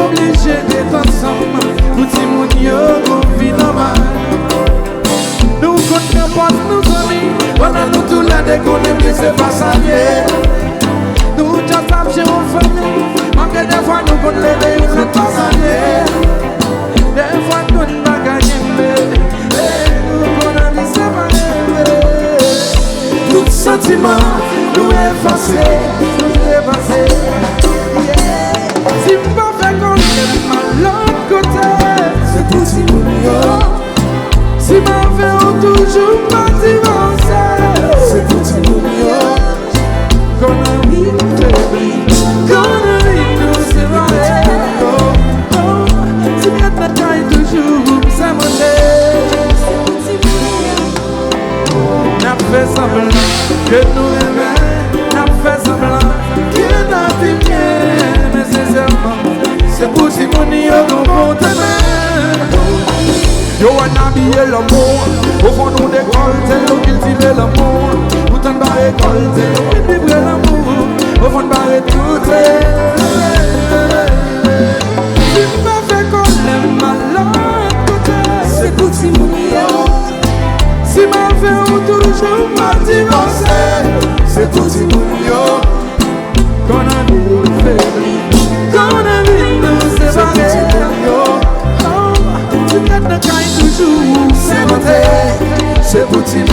obligé d'être ensemble. Tout le monde y a vie normale. Nous comptons pas nos amis. Pendant nous tous les déconner, c'est pas ça. Nous t'attendons chez nos familles. Malgré des fois nous comptons les veilles, c'est pas ça. Des fois nous ne pas gagner. Nous comptons les séparer. Tout sentiment nous effacer. Si vous ne faites qu'on est mal l'autre côté, c'est pour si vous si ma fait toujours pas divorcer, c'est pour si vous qu'on a mis qu'on a mis nous séparer. Si bien ta taille toujours s'amener, n'a fait semblant que nous aimons, n'a fait semblant que n'a fait bien, mais c'est pour si mon y a comportement. Yo a habillé l'amour, au fond nous décolle, c'est nous cultiver l'amour. Tout en bas école, c'est nous vibrer l'amour, au fond de barrer tout est. Si ma fait qu'on aime malade côté, c'est pour si mon y a. Si ma fait ou toujours pas divorcer, c'est pour si mon y a. Qu'on a vu nous faire, qu'on a vu nous séparer. Tu t'aimes de caille toujours, c'est monté, c'est pour t'imiter.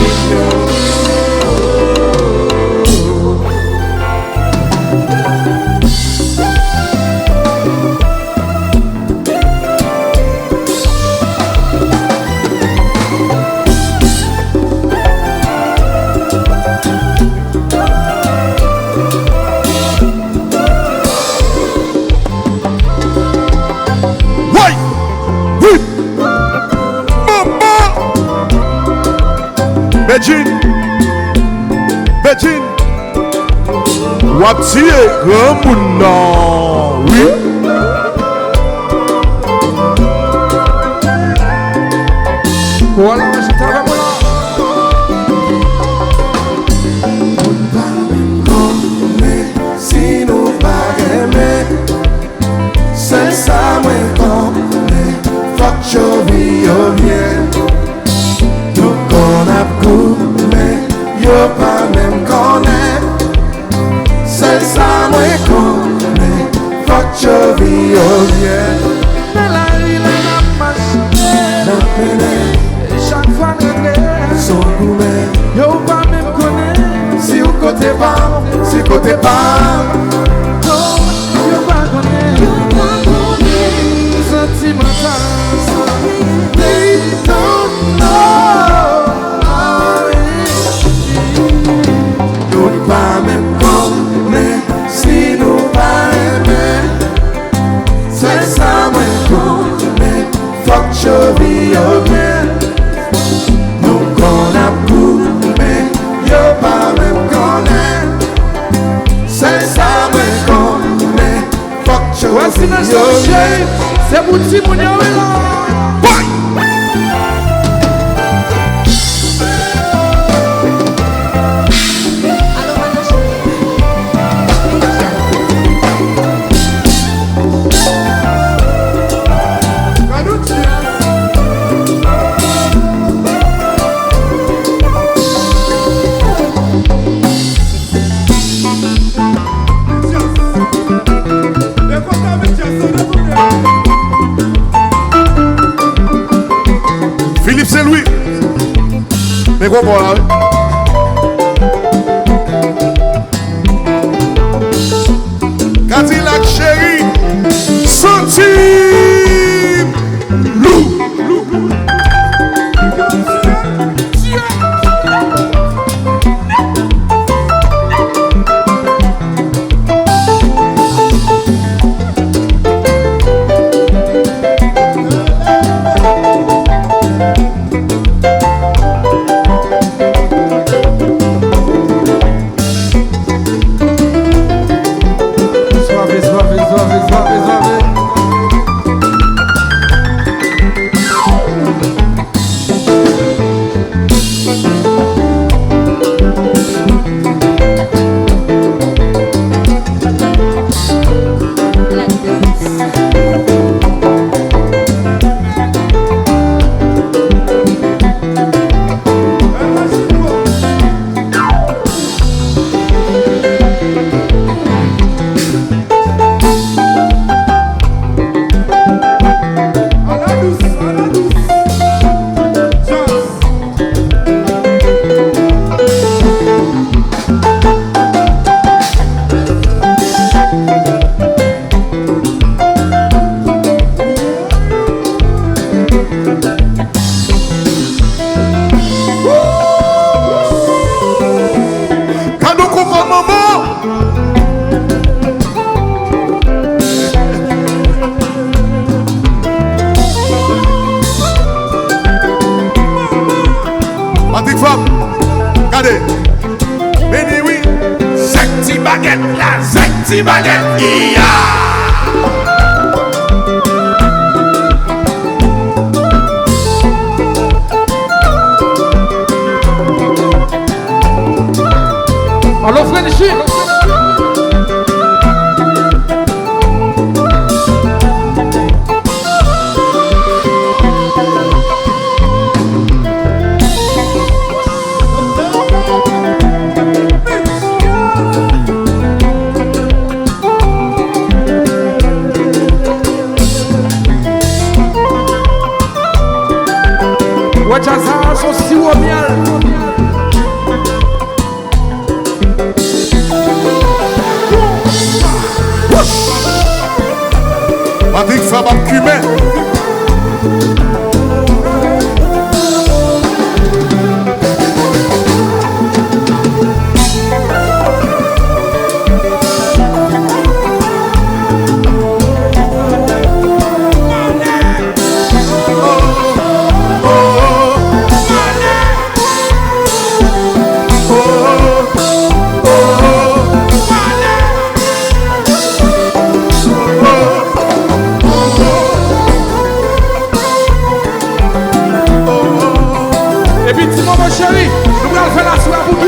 Béjine, Wapti est grand monde, oui. Voilà, je t'avais là. Si nous pas aimer, c'est ça moi connais. Fuck your vie, bien. Nous qu'on a coupé, yo pas même connaît. C'est ça moi connais. Fuck your vie, bien. Dans la rue, la marche, chaque fois que son gourmet, yo pas même connaît. Si au côté pas, si côté pas, non, yo pas connaît. Sentimental, they don't know. Yo pas même connaît. Si nous pas aimer, c'est ça moi connais. Fuck your vie, bien. Nous qu'on a coupé, yo pas même connaît. C'est ça moi connais. Fuck your vie, bien. C'est pour ti mon yo là. Philippe c'est lui. Mais quoi pour là? Cadillac chéri, centime loup. petit baguette, iya. Alors, frère, ici. Wachaza, son sirop au miel. Patrick Fab a cumé. Chérie, nous allons faire la soirée pour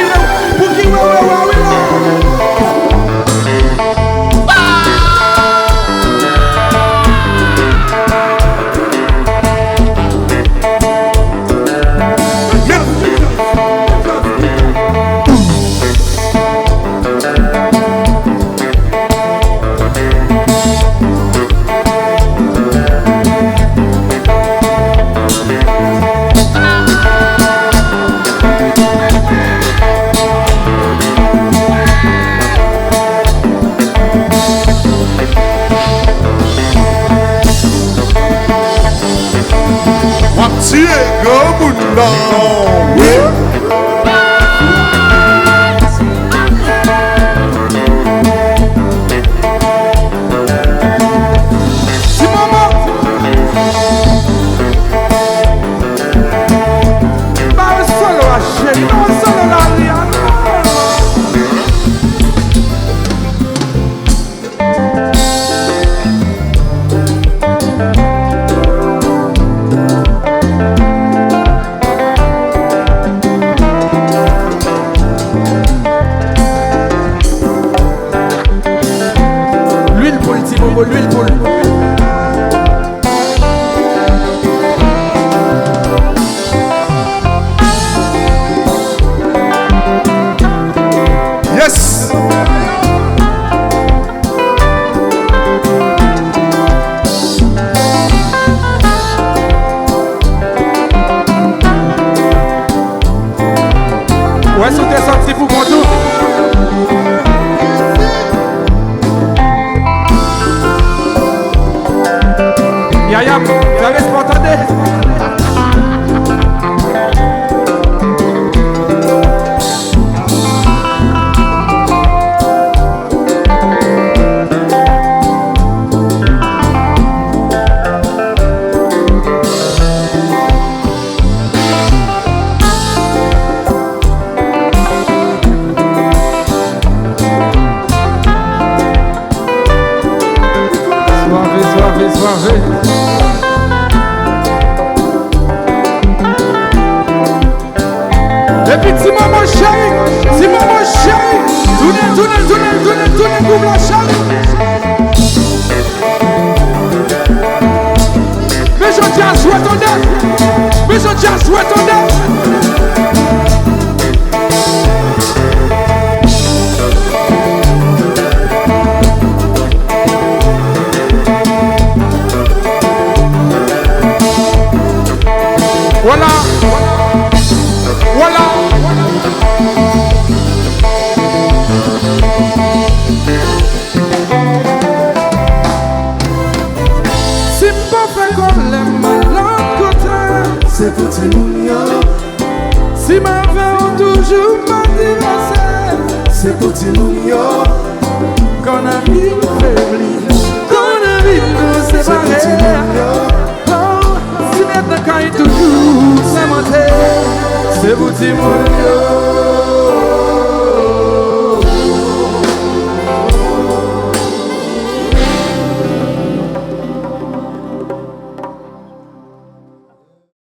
qui l'huile pour Yes. Ouais, c'était sorti pour moi tout. Yaya, ça reste pas attendez. Et puis si maman chérie, tournez, coupe la chérie. Mais je tiens à jouer ton dé. Voilà. Si m'pas fait qu'on l'aime à l'autre côté, c'est pour tes mounions. Si ma vie toujours pas divorcé, C'est pour tes mounions. qu'on a mis faibli, qu'on a mis nous C'est pour tes séparés. mounions. Oh, si maintenant quand il toujours s'est monté, c'est pour tes mounions.